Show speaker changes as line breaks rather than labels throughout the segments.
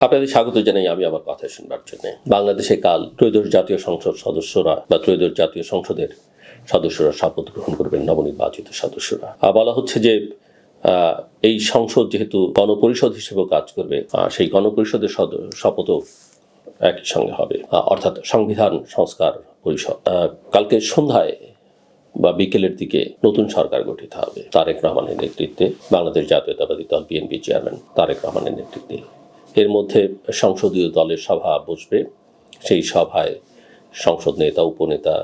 আপনাদের স্বাগত জানাই আমি আমার কথা শুনবার জন্য। বাংলাদেশে কাল ত্রয়োদশ জাতীয় সংসদ সদস্যরা বা ত্রয়োদশ জাতীয় সংসদের সদস্যরা শপথ গ্রহণ করবেন, নবনির্বাচিত সদস্যরা। বলা হচ্ছে যে এই সংসদ যেহেতু গণপরিষদ হিসেবে কাজ করবে, সেই গণপরিষদের শপথও একই সঙ্গে হবে, অর্থাৎ সংবিধান সংস্কার পরিষদ। কালকে সন্ধ্যায় বা বিকেলের দিকে নতুন সরকার গঠিত হবে তারেক রহমানের নেতৃত্বে, বাংলাদেশ জাতীয়তাবাদী দল বিএনপি চেয়ারম্যান তারেক রহমানের নেতৃত্বে। এর মধ্যে সংসদীয় দলের সভা বসবে, সেই সভায় সংসদ নেতা উপনেতা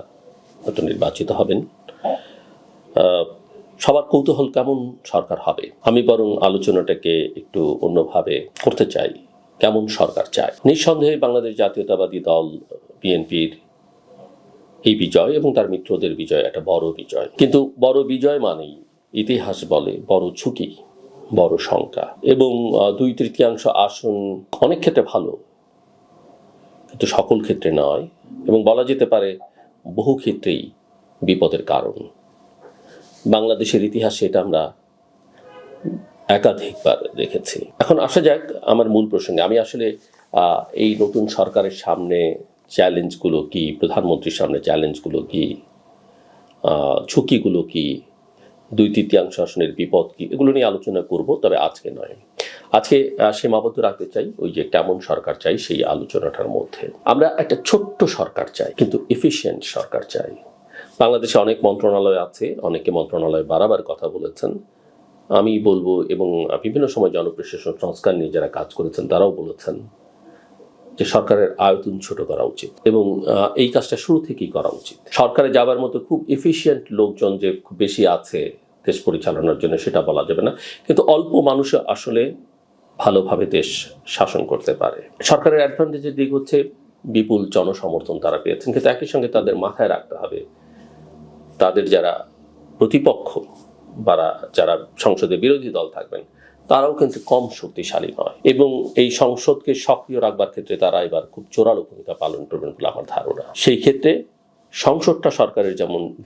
হয়তো নির্বাচিত হবেন। সবার কৌতূহল কেমন সরকার হবে। আমি বরং আলোচনাটাকে একটু অন্যভাবে করতে চাই, কেমন সরকার চাই। নিঃসন্দেহে বাংলাদেশ জাতীয়তাবাদী দল বিএনপির এই বিজয় এবং তার মিত্রদের বিজয় একটা বড় বিজয়, কিন্তু বড় বিজয় মানেই ইতিহাস বলে বড় ঝুঁকি, বড় শঙ্কা, এবং 2/3 আসন অনেক ক্ষেত্রে ভালো, কিন্তু সকল ক্ষেত্রে নয়, এবং বলা যেতে পারে বহু ক্ষেত্রেই বিপদের কারণ। বাংলাদেশের ইতিহাসে এটা আমরা একাধিকবার দেখেছি। এখন আসা যাক আমার মূল প্রসঙ্গে। আমি আসলে এই নতুন সরকারের সামনে চ্যালেঞ্জগুলো কি, প্রধানমন্ত্রীর সামনে চ্যালেঞ্জগুলো কি, ঝুঁকিগুলো কি, 2/3 আসনের বিপদ কি, এগুলো নিয়ে আলোচনা করব, তবে আজকে নয়। আজকে সীমাবদ্ধ রাখতে চাই ওই যে কেমন সরকার চাই সেই আলোচনাটার মধ্যে। আমরা একটা ছোট্ট সরকার চাই, কিন্তু এফিশিয়েন্ট সরকার চাই। বাংলাদেশে অনেক মন্ত্রণালয় আছে, অনেকে মন্ত্রণালয় বাড়াবার কথা বলেছেন। আমি বলবো, এবং বিভিন্ন সময় জনপ্রশাসন সংস্কার নিয়ে যারা কাজ করেছেন তারাও বলেছেন যে সরকারের আয়তন ছোট করা উচিত, এবং এই কাজটা শুরু থেকেই করা উচিত। সরকারে যাবার মতো খুব এফিশিয়েন্ট লোকজন যে খুব বেশি আছে দেশ পরিচালনার জন্য সেটা বলা যাবে না, কিন্তু অল্প মানুষ আসলে ভালোভাবে দেশ শাসন করতে পারে। সরকারের অ্যাডভান্টেজের দিক হচ্ছে বিপুল জনসমর্থন তারা পেয়েছেন, কিন্তু একই সঙ্গে তাদের মাথায় রাখতে হবে তাদের যারা প্রতিপক্ষ বা যারা সংসদে বিরোধী দল থাকবেন তারাও কিন্তু কম শক্তিশালী নয়, এবং এই সংসদকে সক্রিয় রাখবার ক্ষেত্রে তারা এবার খুব জোরালো ভূমিকা পালন করবেন বলে আমার ধারণা। সেই ক্ষেত্রে সংসদটা সরকারের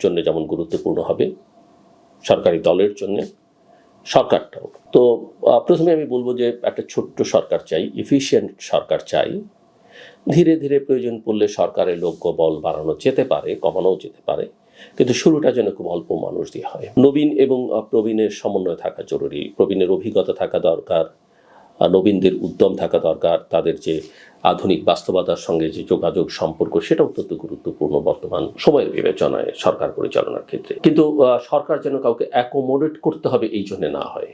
জন্য যেমন গুরুত্বপূর্ণ হবে, সরকারি দলের জন্য সরকারটাও। তো প্রথমে আমি বলবো যে একটা ছোট্ট সরকার চাই, এফিশিয়েন্ট সরকার চাই। ধীরে ধীরে প্রয়োজন পড়লে সরকারের লোকবল বাড়ানো যেতে পারে, কমানোও যেতে পারে, কিন্তু শুরুটা যেন খুব অল্প মানুষ দিয়ে হয়। নবীন এবং প্রবীণের সমন্বয় থাকা জরুরি। প্রবীণের অভিজ্ঞতা থাকা দরকার, নবীনদের উদ্যম থাকা দরকার, তাদের যে আধুনিক বাস্তবতার সঙ্গে যে যোগাযোগ সম্পর্ক সেটা অত্যন্ত গুরুত্বপূর্ণ বর্তমান সময়ের বিবেচনায় সরকার পরিচালনার ক্ষেত্রে। কিন্তু সরকার যেন কাউকে অ্যাকোমোডেট করতে হবে এই জন্য না হয়।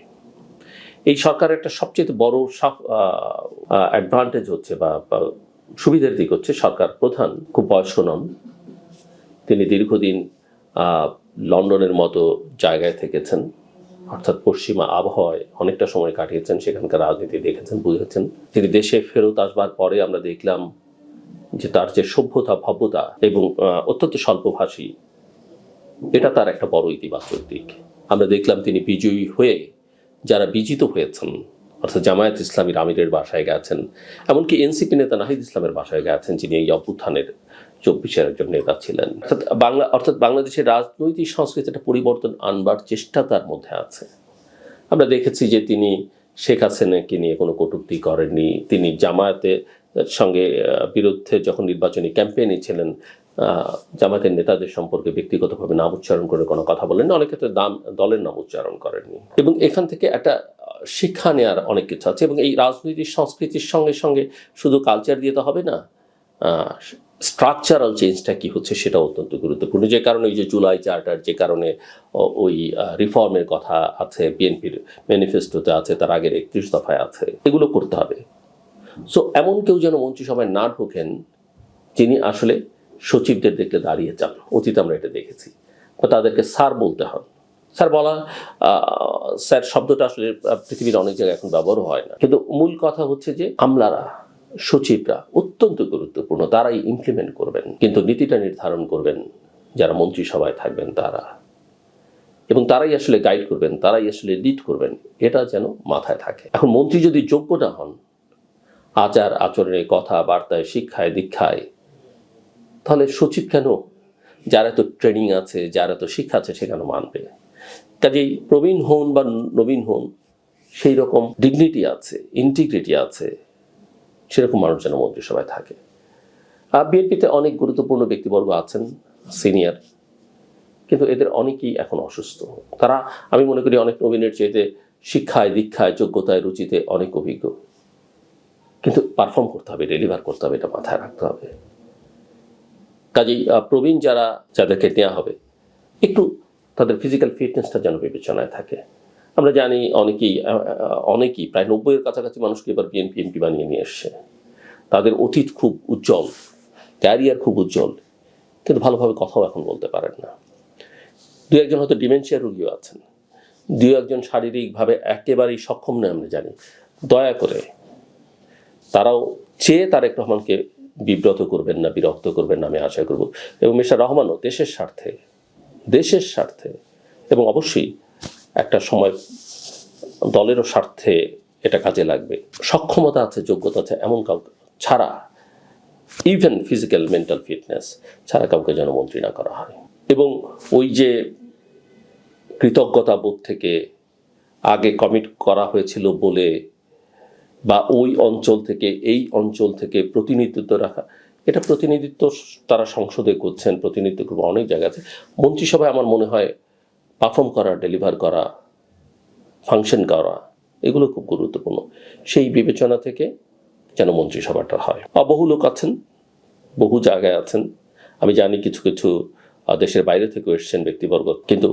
এই সরকারের একটা সবচেয়ে বড় অ্যাডভান্টেজ হচ্ছে বা সুবিধার দিক হচ্ছে সরকার প্রধান খুব বয়স্ক নন। তিনি দীর্ঘদিন লন্ডনের মতো জায়গায় থেকেছেন, অর্থাৎ পশ্চিমা আবহাওয়ায় অনেকটা সময় কাটিয়েছেন, সেখানকার রাজনীতি দেখেছেন, বুঝেছেন। তিনি দেশে ফেরত আসবার পরে আমরা দেখলাম যে তার যে সভ্যতা, ভব্যতা এবং অত্যন্ত স্বল্পভাষী, এটা তার একটা বড় ইতিবাচক দিক। আমরা দেখলাম তিনি বিজয়ী হয়ে যারা বিজিত হয়েছেন, অর্থাৎ জামায়াত ইসলামীর আমিরের বাসায় গেছেন, এমনকি এনসিপি নেতা নাহিদ ইসলামের বাসায় গেছেন, যিনি এই অভ্যুত্থানের 24-এর একজন নেতা ছিলেন। অর্থাৎ বাংলাদেশের রাজনৈতিক সংস্কৃতিটা পরিবর্তন আনবার চেষ্টা তার মধ্যে আছে। আমরা দেখেছি যে তিনি শেখ হাসিনাকে নিয়ে কোনো কটূক্তি করেননি। তিনি জামায়াতের সঙ্গে বিরুদ্ধে যখন নির্বাচনী ক্যাম্পেইনে ছিলেন, জামায়াতের নেতাদের সম্পর্কে ব্যক্তিগতভাবে নাম উচ্চারণ করে কোনো কথা বলেননি, অনেক ক্ষেত্রে দলের নাম উচ্চারণ করেননি। এবং এখান থেকে একটা শিক্ষা নেওয়ার অনেক কিছু আছে, এবং এই রাজনৈতিক সংস্কৃতির সঙ্গে সঙ্গে শুধু কালচার দিয়ে তো হবে না, স্ট্রাকচারাল চেঞ্জটা কি হচ্ছে সেটা অত্যন্ত গুরুত্বপূর্ণ। যে কারণে ওই যে জুলাই চার্টার, যে কারণে ওই রিফর্মের কথা আছে, বিএনপির ম্যানিফেস্টোতে আছে, তার আগের 31 দফায় আছে, এগুলো করতে হবে। সো এমন কেউ যেন মন্ত্রিসভায় না ঢোকেন যিনি আসলে সচিবদের দেখলে দাঁড়িয়ে যান। অতীতে আমরা এটা দেখেছি, বা তাদেরকে স্যার বলতে হন। স্যার বলা, স্যার শব্দটা আসলে পৃথিবীর অনেক জায়গায় এখন ব্যবহার হয় না, কিন্তু মূল কথা হচ্ছে যে আমলারা, সচিবরা অত্যন্ত গুরুত্বপূর্ণ, তারাই ইমপ্লিমেন্ট করবেন, কিন্তু নীতিটা নির্ধারণ করবেন যারা মন্ত্রিসভায় থাকবেন তারা, এবং তারাই আসলে গাইড করবেন, তারাই আসলে লিড করবেন, এটা যেন মাথায় থাকে। এখন মন্ত্রী যদি যোগ্য না হন আচার আচরণে, কথাবার্তায়, শিক্ষায়, দীক্ষায়, তাহলে সচিব কেন, যারা তো ট্রেনিং আছে, যারা তো শিক্ষা আছে, সেখানে মানবে। কাজেই প্রবীণ হন বা নবীন হন, সেই রকম ডিগনিটি আছে, ইন্টিগ্রিটি আছে, সেরকম মানুষ যেন মন্ত্রিসভায় থাকে। বিএনপিতে অনেক গুরুত্বপূর্ণ ব্যক্তিবর্গ আছেন সিনিয়র, কিন্তু এদের অনেকেই এখন অসুস্থ। তারা আমি মনে করি অনেক নবীনের চাইতে শিক্ষায়, দীক্ষায়, যোগ্যতায়, রুচিতে অনেক অভিজ্ঞ, কিন্তু পারফর্ম করতে হবে, ডেলিভার করতে হবে, এটা মাথায় রাখতে হবে। কাজেই প্রবীণ যাদেরকে নেওয়া হবে একটু তাদের ফিজিক্যাল ফিটনেসটা যেন বিবেচনায় থাকে। আমরা জানি অনেকেই প্রায় 90-এর কাছাকাছি মানুষকে এবার বিএনপি এমপি বানিয়ে নিয়ে এসছে। তাদের অতীত খুব উজ্জ্বল, ক্যারিয়ার খুব উজ্জ্বল, কিন্তু ভালোভাবে কথাও এখন বলতে পারেন না। দু একজন হয়তো ডিমেনশিয়া রোগীও আছেন, দু একজন শারীরিকভাবে একেবারেই সক্ষম নয় আমরা জানি। দয়া করে তারাও তারেক রহমানকে বিব্রত করবেন না, বিরক্ত করবেন না, আমি আশা করব। এবং মিস্টার রহমানও দেশের স্বার্থে এবং অবশ্যই একটা সময় দলেরও স্বার্থে এটা কাজে লাগবে। সক্ষমতা আছে, যোগ্যতা আছে এমন কাউকে ছাড়া, ইভেন ফিজিক্যাল মেন্টাল ফিটনেস ছাড়া কাউকে যেন মন্ত্রী না করা হয়। এবং ওই যে কৃতজ্ঞতা বোধ থেকে আগে কমিট করা হয়েছিল বলে বা ওই অঞ্চল থেকে এই অঞ্চল থেকে প্রতিনিধিত্ব রাখা, এটা প্রতিনিধিত্ব তারা সংসদে করছেন, প্রতিনিধিত্ব করবো অনেক জায়গা আছে। মন্ত্রিসভায় আমার মনে হয় পারফর্ম করা, ডেলিভার করা, ফাংশন করা, এগুলো খুব গুরুত্বপূর্ণ। সেই বিবেচনা থেকে যেন মন্ত্রিসভাটা হয়। বহু লোক আছেন, বহু জায়গায় আছেন, আমি জানি কিছু কিছু দেশের বাইরে থেকেও এসছেন ব্যক্তিবর্গ, কিন্তু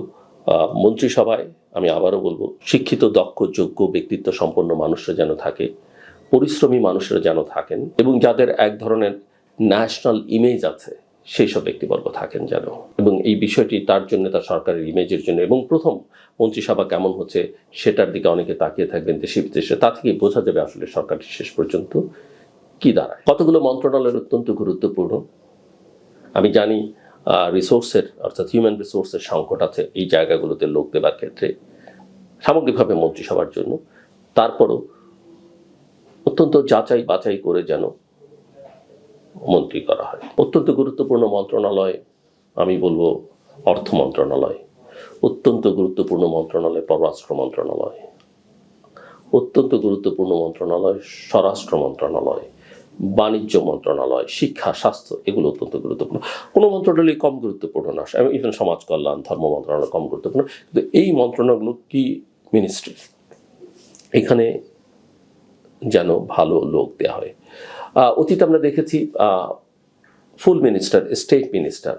মন্ত্রিসভায় আমি আবারও বলবো শিক্ষিত, দক্ষ, যোগ্য, ব্যক্তিত্ব সম্পন্ন মানুষরা যেন থাকে, পরিশ্রমী মানুষরা যেন থাকেন, এবং যাদের এক ধরনের ন্যাশনাল ইমেজ আছে সেই সব ব্যক্তিবর্গ থাকেন যেন। এবং এই বিষয়টি তার জন্য, তার সরকারের ইমেজের জন্য, এবং প্রথম মন্ত্রিসভা কেমন হচ্ছে সেটার দিকে অনেকে তাকিয়ে থাকবেন দেশে বিদেশে, তা থেকে বোঝা যাবে আসলে সরকারটি শেষ পর্যন্ত কি দাঁড়ায়। কতগুলো মন্ত্রণালয়ের অত্যন্ত গুরুত্বপূর্ণ। আমি জানি রিসোর্সের, অর্থাৎ হিউম্যান রিসোর্সের সংকট আছে এই জায়গাগুলোতে লোক দেবার ক্ষেত্রে, সামগ্রিকভাবে মন্ত্রিসভার জন্য। তারপরও অত্যন্ত যাচাই বাছাই করে যেন মন্ত্রী করা হয়। অত্যন্ত গুরুত্বপূর্ণ মন্ত্রণালয় আমি বলবো অর্থ মন্ত্রণালয়, অত্যন্ত গুরুত্বপূর্ণ মন্ত্রণালয় পররাষ্ট্র মন্ত্রণালয়, অত্যন্ত গুরুত্বপূর্ণ মন্ত্রণালয় স্বরাষ্ট্র মন্ত্রণালয়, বাণিজ্য মন্ত্রণালয়, শিক্ষা, স্বাস্থ্য, এগুলো অত্যন্ত গুরুত্বপূর্ণ। কোনো মন্ত্রণালয় কম গুরুত্বপূর্ণ না, ইভেন সমাজ কল্যাণ, ধর্ম মন্ত্রণালয় কম গুরুত্বপূর্ণ, কিন্তু এই মন্ত্রণালয়গুলো কি মিনিস্ট্রি, এখানে যেন ভালো লোক দেওয়া হয়। অতীত আমরা দেখেছি ফুল মিনিস্টার, স্টেট মিনিস্টার,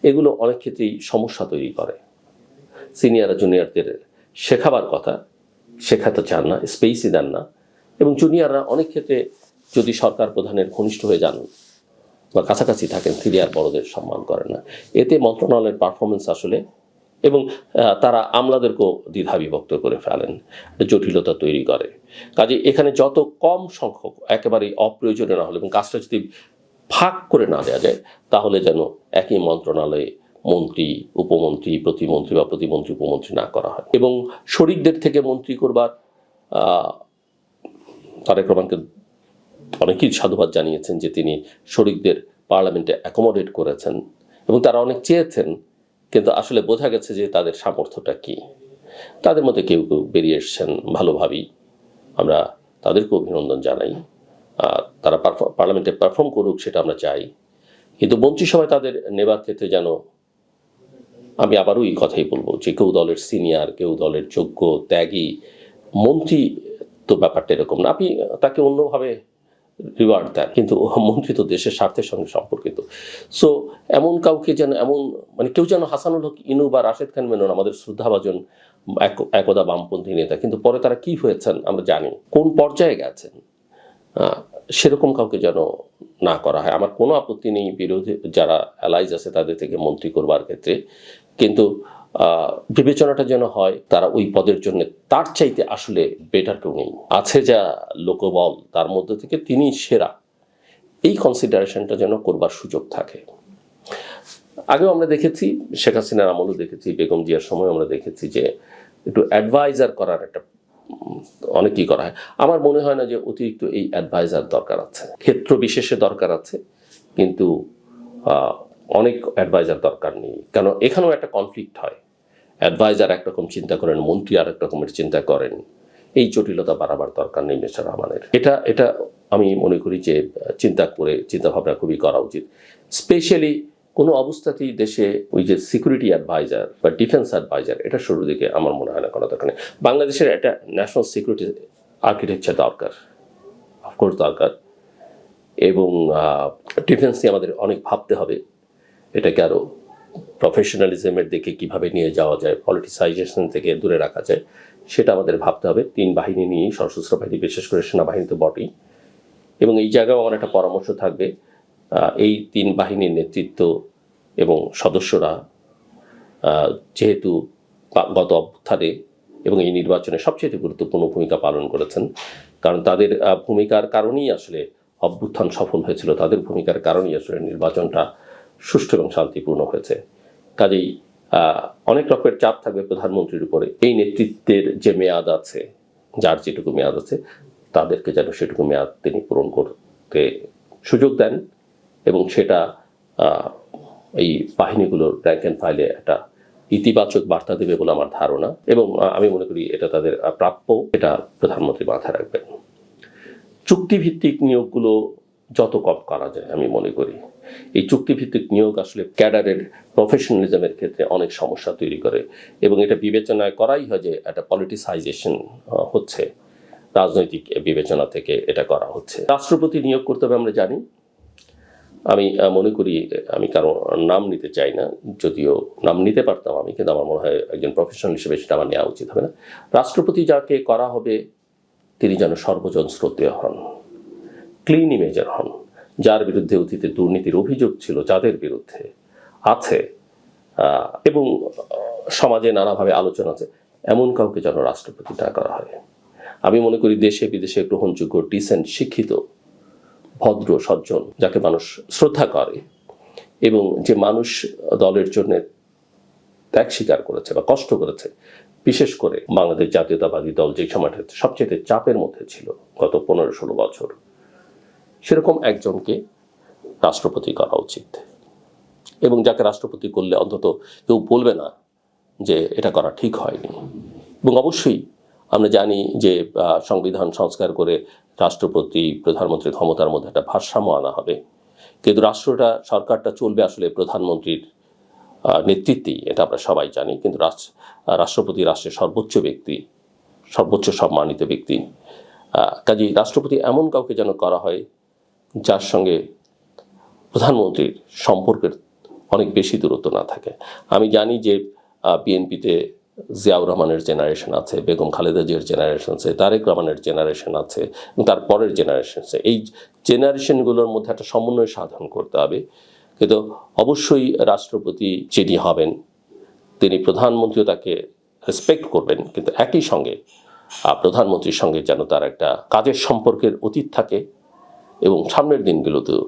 এগুলো অনেক ক্ষেত্রেই সমস্যা তৈরি করে। সিনিয়ররা জুনিয়রদের শেখাবার কথা শেখাতে চান না, স্পেসই দেন না, এবং জুনিয়ররা অনেক ক্ষেত্রে যদি সরকার প্রধানের ঘনিষ্ঠ হয়ে যান বা কাছাকাছি থাকেন, সিনিয়র বড়দের সম্মান করেন না। এতে মন্ত্রণালয়ের পারফরমেন্স আসলে, এবং তারা আমলাদেরকেও দ্বিধা বিভক্ত করে ফেলেন, জটিলতা তৈরি করে। কাজে এখানে যত কম সংখ্যক একেবারেই অপ্রয়োজনীয় না হলে, এবং কাজটা যদি ভাগ করে না দেওয়া যায়, তাহলে যেন একই মন্ত্রণালয়ে মন্ত্রী, উপমন্ত্রী, প্রতিমন্ত্রী বা প্রতিমন্ত্রী, উপমন্ত্রী না করা হয়। এবং শরিকদের থেকে মন্ত্রী করবার তারেক রহমানকে অনেকেই সাধুবাদ জানিয়েছেন যে তিনি শরিকদের পার্লামেন্টে অ্যাকোমোডেট করেছেন, এবং তারা অনেক চেয়েছেন, কিন্তু আসলে বোঝা গেছে যে তাদের সামর্থ্যটা কি। তাদের মধ্যে কেউ কেউ বেরিয়ে এসছেন ভালোভাবেই, আমরা তাদেরকে অভিনন্দন জানাই। তারা পার্লামেন্টে পারফর্ম করুক, সেটা আমরা চাই, কিন্তু মন্ত্রিসভায় তাদের নেবার ক্ষেত্রে যেন, আমি আবারও এই কথাই বলবো যে কেউ দলের সিনিয়র, কেউ দলের যোগ্য, ত্যাগী মন্ত্রী, তো ব্যাপারটা এরকম না। আপনি তাকে অন্যভাবে রিওয়ার্ড দেন, কিন্তু মন্ত্রী তো দেশের স্বার্থের সঙ্গে সম্পর্কিত। সো এমন কাউকে যেন, মানে কেউ যেন হাসানুল হক ইনু বা রাশেদ খান মেনন, আমাদের শ্রদ্ধাভাজন একদা বামপন্থী নেতা, কিন্তু পরে তারা কি হয়েছেন আমরা জানি, কোন পর্যায়ে গেছেন, সেরকম কাউকে যেন না করা হয়। আমার কোনো আপত্তি নেই বিরোধী যারা অ্যালাইজ আছে তাদের থেকে মন্ত্রী করবার ক্ষেত্রে, কিন্তু বিবেচনাটা যেন হয় তারা ওই পদের জন্য তার চাইতে আসলে বেটার কেউ নেই, আছে যা লোকবল তার মধ্যে থেকে তিনি সেরা, এই কনসিডারেশনটা যেন করবার সুযোগ থাকে। আগেও আমরা দেখেছি, শেখ হাসিনার আমলও দেখেছি, বেগম জিয়ার সময় আমরা দেখেছি যে একটু অ্যাডভাইজার করার একটা অনেকেই করা হয়। আমার মনে হয় না যে অতিরিক্ত এই অ্যাডভাইজার দরকার আছে, ক্ষেত্র বিশেষে দরকার আছে, কিন্তু অনেক অ্যাডভাইজার দরকার নেই। কারণ এখানেও একটা কনফ্লিক্ট হয়, অ্যাডভাইজার একরকম চিন্তা করেন, মন্ত্রী আরেক রকমের চিন্তা করেন, এই জটিলতা বাড়াবার দরকার নেই মিস্টার রহমানের। এটা আমি মনে করি যে চিন্তা ভাবনা খুবই করা উচিত। স্পেশালি কোনো অবস্থাতেই দেশে ওই যে সিকিউরিটি অ্যাডভাইজার বা ডিফেন্স অ্যাডভাইজার এটা শুরুর দিকে আমার মনে হয় না করা দরকার নেই। বাংলাদেশের একটা ন্যাশনাল সিকিউরিটি আর্কিটেকচার দরকার, অফকোর্স দরকার, এবং ডিফেন্স নিয়ে আমাদের অনেক ভাবতে হবে। এটাকে আরও প্রফেশনালিজমের দিকে কিভাবে নিয়ে যাওয়া যায়, পলিটিসাইজেশন থেকে দূরে রাখা যায়, সেটা আমাদের ভাবতে হবে। 3 বাহিনী নিয়েই, সশস্ত্র বাহিনী বিশেষ করে সেনাবাহিনী তো বটেই, এবং এই জায়গায় আমার একটা পরামর্শ থাকবে, এই 3 বাহিনীর নেতৃত্ব এবং সদস্যরা যেহেতু গত অভ্যুত্থানে এবং এই নির্বাচনে সবচেয়ে গুরুত্বপূর্ণ ভূমিকা পালন করেছেন, কারণ তাদের ভূমিকার কারণেই আসলে অভ্যুত্থান সফল হয়েছিল, তাদের ভূমিকার কারণেই আসলে নির্বাচনটা সুষ্ঠু এবং শান্তিপূর্ণ হয়েছে। কাজেই অনেক রকমের চাপ থাকবে প্রধানমন্ত্রীর উপরে। এই নেতৃত্বের যে মেয়াদ আছে, যার যেটুকু মেয়াদ আছে, তাদেরকে যেন সেটুকু মেয়াদ তিনি পূরণ করতে সুযোগ দেন, এবং সেটা এই বাহিনীগুলোর র্যাঙ্ক অ্যান্ড ফাইলে একটা ইতিবাচক বার্তা দেবে বলে আমার ধারণা, এবং আমি মনে করি এটা তাদের প্রাপ্য, এটা প্রধানমন্ত্রী মাথায় রাখবেন। চুক্তিভিত্তিক নিয়োগগুলো যত কম করা যায় আমি মনে করি। এই চুক্তিভিত্তিক নিয়োগ আসলে ক্যাডারের প্রফেশনালিজমের ক্ষেত্রে অনেক সমস্যা তৈরি করে, এবং এটা বিবেচনায় করাই হয় যে একটা পলিটিসাইজেশন হচ্ছে, রাজনৈতিক বিবেচনা থেকে এটা করা হচ্ছে। রাষ্ট্রপতি নিয়োগ করতে হবে আমরা জানি। আমি মনে করি, আমি কারো নাম নিতে চাই না, যদিও নাম নিতে পারতাম আমি, কিন্তু আমার মনে হয় একজন প্রফেশনাল হিসেবে সেটা আমার নেওয়া উচিত হবে না। রাষ্ট্রপতি যাকে করা হবে তিনি যেন সর্বজন শ্রদ্ধেয় হন, ক্লিন ইমেজের হন, যার বিরুদ্ধে অতীতে দুর্নীতির অভিযোগ ছিল, যাদের বিরুদ্ধে আছে, এবং সমাজে নানাভাবে আলোচনা আছে, এমন কাউকে যেন রাষ্ট্রপতি না করা হয়। আমি মনে করি দেশে বিদেশে গ্রহণযোগ্য, ডিসেন্ট, শিক্ষিত, ভদ্র, সজ্জন, যাকে মানুষ শ্রদ্ধা করে, এবং যে মানুষ দলের জন্য ত্যাগ স্বীকার করেছে বা কষ্ট করেছে, বিশেষ করে বাংলাদেশ জাতীয়তাবাদী দল যে সময়টাতে সবচেয়ে চাপের মধ্যে ছিল গত 15-16 বছর, সেরকম একজনকে রাষ্ট্রপতি করা উচিত, এবং যাকে রাষ্ট্রপতি করলে অন্তত কেউ বলবে না যে এটা করা ঠিক হয়নি। এবং অবশ্যই আমরা জানি যে সংবিধান সংস্কার করে রাষ্ট্রপতি প্রধানমন্ত্রীর ক্ষমতার মধ্যে একটা ভারসাম্য আনা হবে, কিন্তু সরকারটা চলবে আসলে প্রধানমন্ত্রীর নেতৃত্বেই, এটা আমরা সবাই জানি। কিন্তু রাষ্ট্রপতি রাষ্ট্রের সর্বোচ্চ ব্যক্তি, সর্বোচ্চ সম্মানিত ব্যক্তি। কাজেই রাষ্ট্রপতি এমন কাউকে যেন করা হয় যার সঙ্গে প্রধানমন্ত্রীর সম্পর্কের অনেক বেশি দূরত্ব না থাকে। আমি জানি যে বিএনপিতে জিয়াউর রহমানের জেনারেশন আছে, বেগম খালেদা জিয়ার জেনারেশন আছে, তারেক রহমানের জেনারেশন আছে, এবং তার পরের জেনারেশন আছে। এই জেনারেশনগুলোর মধ্যে একটা সমন্বয় সাধন করতে হবে। কিন্তু অবশ্যই রাষ্ট্রপতি যিনি হবেন তিনি প্রধানমন্ত্রীও তাকে রেসপেক্ট করবেন, কিন্তু একই সঙ্গে প্রধানমন্ত্রীর সঙ্গে যেন তার একটা কাজের সম্পর্কের অতীত থাকে, এবং সামনের দিনগুলোতেও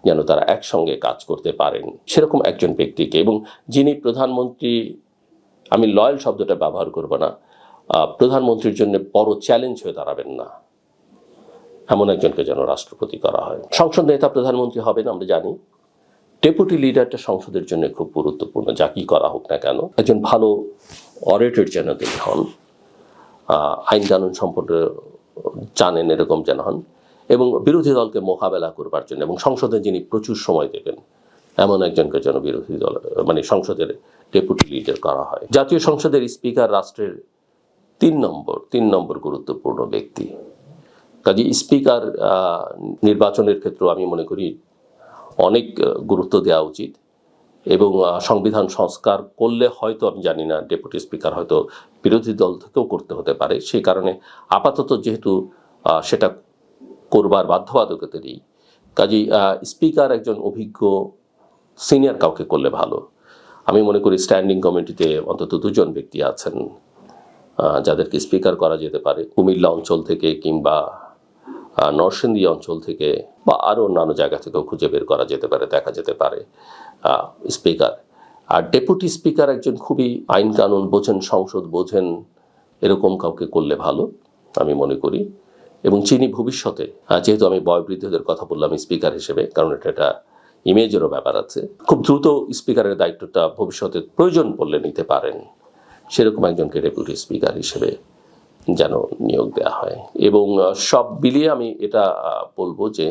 যেন তারা একসঙ্গে কাজ করতে পারেন, সেরকম একজন ব্যক্তিকে, এবং যিনি প্রধানমন্ত্রী, আমি লয়াল শব্দটা ব্যবহার করব না, প্রধানমন্ত্রীর জন্য বড় চ্যালেঞ্জ হয়ে দাঁড়াবেন না, এমন একজনকে যেন রাষ্ট্রপতি করা হয়। সংসদ নেতা প্রধানমন্ত্রী হবেন আমরা জানি, ডেপুটি লিডারটা সংসদের জন্য খুব গুরুত্বপূর্ণ, যা কি করা হোক না কেন। একজন ভালো অরেটর যেন তিনি হন, আইন কানুন সম্পর্কে জানেন এরকম যেন হন, এবং বিরোধী দলকে মোকাবেলা করবার জন্য, এবং সংসদে যিনি প্রচুর সময় দেবেন এমন একজনকে যেন বিরোধী দল সংসদের ডেপুটি লিডার করা হয়। জাতীয় সংসদের স্পিকার রাষ্ট্রের 3 নম্বর গুরুত্বপূর্ণ ব্যক্তি। কাজে স্পিকার নির্বাচনের ক্ষেত্রে আমি মনে করি অনেক গুরুত্ব দেওয়া উচিত, এবং সংবিধান সংস্কার করলে হয়তো, আমি জানি না, ডেপুটি স্পিকার হয়তো বিরোধী দল থেকেও করতে হতে পারে। সেই কারণে আপাতত যেহেতু সেটা করবার বাধ্যবাধকতা নেই, কাজেই স্পিকার একজন অভিজ্ঞ সিনিয়র কাউকে করলে ভালো। আমি মনে করি স্ট্যান্ডিং কমিটিতে অন্তত 2 জন ব্যক্তি আছেন যাদেরকে স্পিকার করা যেতে পারে, কুমিল্লা অঞ্চল থেকে কিংবা নরসিংদী অঞ্চল থেকে বা আরও অন্যান্য জায়গা থেকেও খুঁজে বের করা যেতে পারে, দেখা যেতে পারে স্পিকার। আর ডেপুটি স্পিকার একজন খুবই আইন কানুন বোঝেন, সংসদ বোঝেন, এরকম কাউকে করলে ভালো আমি মনে করি, এবং যিনি ভবিষ্যতে, যেহেতু আমি বয়োবৃদ্ধদের কথা বললাম স্পিকার হিসেবে, কারণ এটা ইমেজেরও ব্যাপার আছে, খুব দ্রুত স্পিকারের দায়িত্বটা ভবিষ্যতে প্রয়োজন পড়লে নিতে পারেন, সেরকম একজনকে ডেপুটি স্পিকার হিসেবে যেন নিয়োগ দেওয়া হয়। এবং সব মিলিয়ে আমি এটা বলবো যে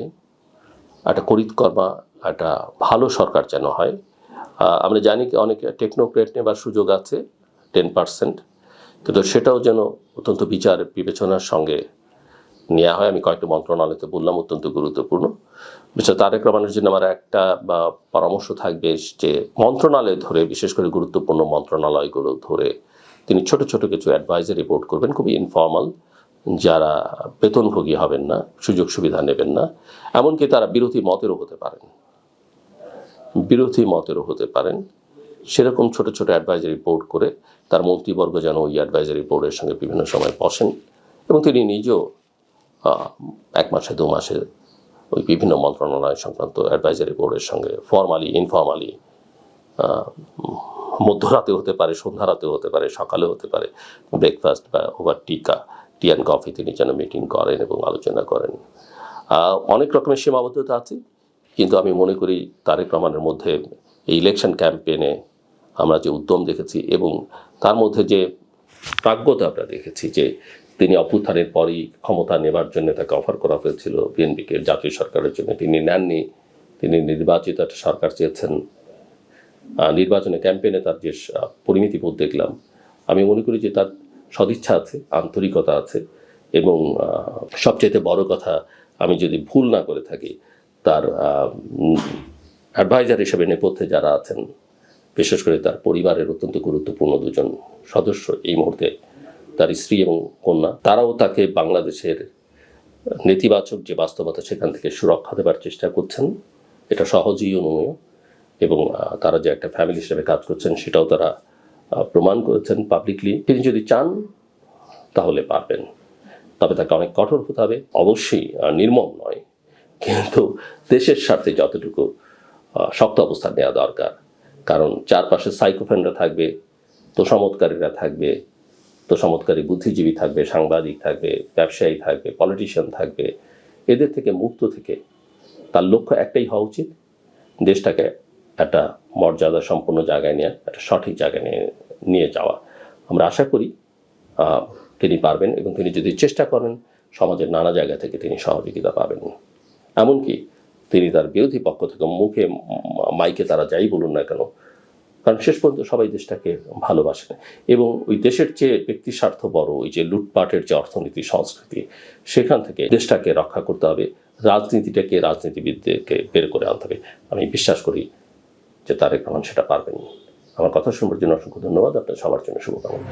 একটা করিতকর্মা একটা ভালো সরকার যেন হয়। আমরা জানি কি অনেক টেকনোক্রেট নেবার সুযোগ আছে 10%, কিন্তু সেটাও যেন অত্যন্ত বিচার বিবেচনার সঙ্গে নেওয়া হয়। আমি কয়েকটা মন্ত্রণালয়তে বললাম অত্যন্ত গুরুত্বপূর্ণ। মিস্টার তারেক রহমানের জন্য আমার একটা পরামর্শ থাকবে যে মন্ত্রণালয় ধরে, বিশেষ করে গুরুত্বপূর্ণ মন্ত্রণালয়গুলো ধরে তিনি ছোট ছোট কিছু অ্যাডভাইজারি বোর্ড করবেন, খুবই ইনফর্মাল, যারা বেতনভোগী হবেন না, সুযোগ সুবিধা নেবেন না, এমনকি তারা বিরোধী মতেরও হতে পারেন, সেরকম ছোট ছোট অ্যাডভাইজারি বোর্ড করে তার মন্ত্রীবর্গ যেন ওই অ্যাডভাইজারি বোর্ডের সঙ্গে বিভিন্ন সময় বসেন এবং তিনি নিজেও 1 মাসে 2 মাসে ওই বিভিন্ন মন্ত্রণালয় সংক্রান্ত অ্যাডভাইজারি বোর্ডের সঙ্গে ফর্মালি ইনফর্মালি, মধ্যরাতে হতে পারে, সন্ধ্যা রাতে হতে পারে, সকালে হতে পারে, ব্রেকফাস্ট বা ওভার টি অ্যান্ড কফি তিনি যেন মিটিং করেন এবং আলোচনা করেন। অনেক রকমের সীমাবদ্ধতা আছে, কিন্তু আমি মনে করি তারেক রহমানের মধ্যে এই ইলেকশন ক্যাম্পেইনে আমরা যে উদ্যম দেখেছি এবং তার মধ্যে যে প্রাজ্ঞতা আমরা দেখেছি, যে তিনি অভ্যুত্থানের পরই ক্ষমতা নেবার জন্য তাকে অফার করা হয়েছিল বিএনপিকে, জাতীয় সরকারের জন্য তিনি নেননি, তিনি নির্বাচিত একটা সরকার চেয়েছেন। নির্বাচনে ক্যাম্পেইনে তার যে পরিণতিবোধ দেখলাম, আমি মনে করি যে তার সদিচ্ছা আছে, আন্তরিকতা আছে এবং সবচাইতে বড় কথা, আমি যদি ভুল না করে থাকি, তার অ্যাডভাইজার হিসেবে নেপথ্যে যারা আছেন, বিশেষ করে তার পরিবারের অত্যন্ত গুরুত্বপূর্ণ 2জন সদস্য এই মুহূর্তে, তার স্ত্রী এবং কন্যা, তারাও তাকে বাংলাদেশের নেতিবাচক যে বাস্তবতা সেখান থেকে সুরক্ষা দেবার চেষ্টা করছেন। এটা সহজেই অনুমেয় এবং তারা যে একটা ফ্যামিলি হিসেবে কাজ করছেন সেটাও তারা প্রমাণ করেছেন পাবলিকলি। তিনি যদি চান তাহলে পারবেন, তবে তাকে অনেক কঠোর হতে হবে, অবশ্যই নির্মম নয়, কিন্তু দেশের স্বার্থে যতটুকু শক্ত অবস্থান নেওয়া দরকার। কারণ চারপাশে সাইকোফ্যানরা থাকবে, তোষামতকারীরা থাকবে, তোষামতকারী বুদ্ধিজীবী থাকবে, সাংবাদিক থাকবে, ব্যবসায়ী থাকবে, পলিটিশিয়ান থাকবে। এদের থেকে মুক্ত থেকে তার লক্ষ্য একটাই হওয়া উচিত, দেশটাকে একটা মর্যাদা সম্পন্ন জায়গায় নিয়ে, একটা সঠিক জায়গায় নিয়ে যাওয়া। আমরা আশা করি তিনি পারবেন এবং তিনি যদি চেষ্টা করেন সমাজের নানা জায়গা থেকে তিনি সহযোগিতা পাবেন। এমনকি তিনি তার বিরোধী পক্ষ থেকে মুখে মাইকে তারা যাই বলুন না কেন, কারণ শেষ পর্যন্ত সবাই দেশটাকে ভালোবাসেন এবং ওই দেশের চেয়ে ব্যক্তি স্বার্থ বড়, ওই যে লুটপাটের যে অর্থনীতি সংস্কৃতি, সেখান থেকে দেশটাকে রক্ষা করতে হবে, রাজনীতিবিদদেরকে বের করে আনতে হবে। আমি বিশ্বাস করি যে তারেক রহমান সেটা পারবেন। আমার কথা শুনবার জন্য অসংখ্য ধন্যবাদ। আপনার সবার জন্য শুভকামনা।